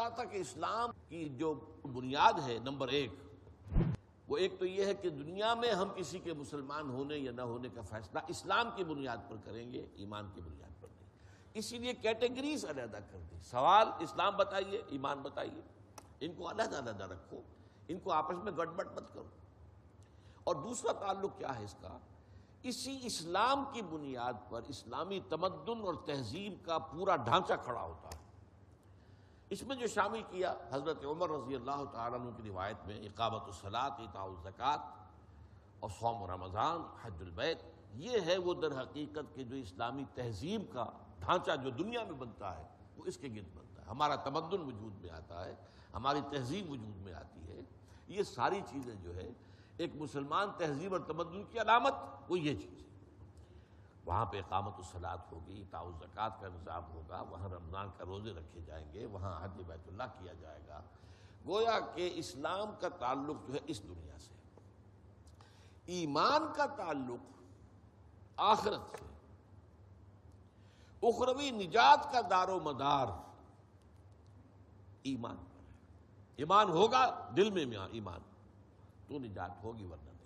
رہا تھا کہ اسلام کی جو بنیاد ہے نمبر ایک، وہ ایک تو یہ ہے کہ دنیا میں ہم کسی کے مسلمان ہونے یا نہ ہونے کا فیصلہ اسلام کی بنیاد پر کریں گے، ایمان کی بنیاد پر نہیں۔ اسی لیے کیٹیگریز علیحدہ کر دی، سوال اسلام بتائیے، ایمان بتائیے، ان کو علیحدہ علیحدہ رکھو، ان کو آپس میں گڑبڑ مت کرو۔ اور دوسرا تعلق کیا ہے اس کا؟ اسی اسلام کی بنیاد پر اسلامی تمدن اور تہذیب کا پورا ڈھانچہ کھڑا ہوتا ہے۔ اس میں جو شامل کیا حضرت عمر رضی اللہ تعالیٰ عنہ کی روایت میں اقامت الصلاۃ، ایتاء الزکوٰۃ اور صوم رمضان، حج البیت، یہ ہے وہ در حقیقت کہ جو اسلامی تہذیب کا ڈھانچہ جو دنیا میں بنتا ہے وہ اس کے گرد بنتا ہے۔ ہمارا تمدن وجود میں آتا ہے، ہماری تہذیب وجود میں آتی ہے۔ یہ ساری چیزیں جو ہے ایک مسلمان تہذیب اور تمدن کی علامت وہ یہ چیز ہے۔ وہاں پہ اقامت الصلاۃ ہوگی، ایتاء الزکوٰۃ کا نظام ہوگا، وہاں رمضان کا روزے رکھے جائیں گے، وہاں حج بیت اللہ کیا جائے گا۔ گویا کہ اسلام کا تعلق جو ہے اس دنیا سے، ایمان کا تعلق آخرت سے، اخروی نجات کا دار و مدار ایمان پر ہے۔ ایمان ہوگا دل میں ایمان تو نجات ہوگی، ورنہ نہیں۔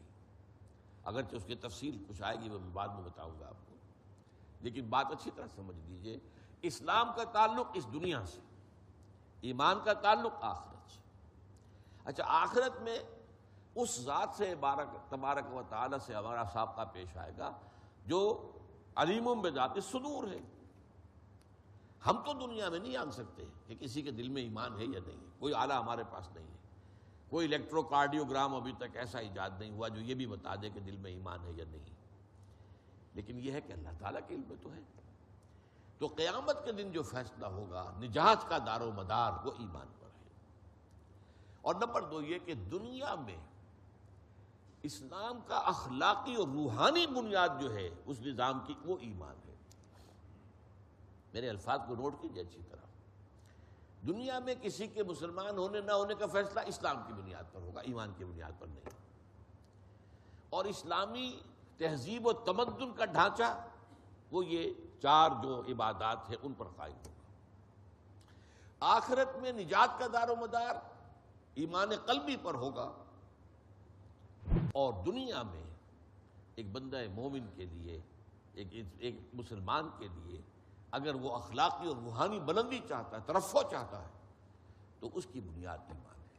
اگرچہ اس کی تفصیل کچھ آئے گی وہ میں بعد میں بتاؤں گا آپ کو، لیکن بات اچھی طرح سمجھ لیجئے، اسلام کا تعلق اس دنیا سے، ایمان کا تعلق آخرت سے۔ اچھا، آخرت میں اس ذات سے تبارک و تعالی سے ہمارا سابقہ پیش آئے گا جو علیم بذات الصدور ہے۔ ہم تو دنیا میں نہیں جان سکتے کہ کسی کے دل میں ایمان ہے یا نہیں ہے، کوئی آلہ ہمارے پاس نہیں ہے، کوئی الیکٹرو کارڈیوگرام ابھی تک ایسا ایجاد نہیں ہوا جو یہ بھی بتا دے کہ دل میں ایمان ہے یا نہیں۔ لیکن یہ ہے کہ اللہ تعالیٰ کے علم میں تو ہے۔ تو قیامت کے دن جو فیصلہ ہوگا، نجات کا دار و مدار وہ ایمان پر ہے۔ اور نمبر دو یہ کہ دنیا میں اسلام کا اخلاقی اور روحانی بنیاد جو ہے اس نظام کی، وہ ایمان ہے۔ میرے الفاظ کو نوٹ کیجیے اچھی طرح۔ دنیا میں کسی کے مسلمان ہونے نہ ہونے کا فیصلہ اسلام کی بنیاد پر ہوگا، ایمان کی بنیاد پر نہیں۔ اور اسلامی تہذیب و تمدن کا ڈھانچہ وہ یہ چار جو عبادات ہیں ان پر قائم ہوگا۔ آخرت میں نجات کا دار و مدار ایمان قلبی پر ہوگا، اور دنیا میں ایک بندہ مومن کے لیے، ایک مسلمان کے لیے اگر وہ اخلاقی اور روحانی بلندی چاہتا ہے، ترفع چاہتا ہے، تو اس کی بنیاد ایمان ہے۔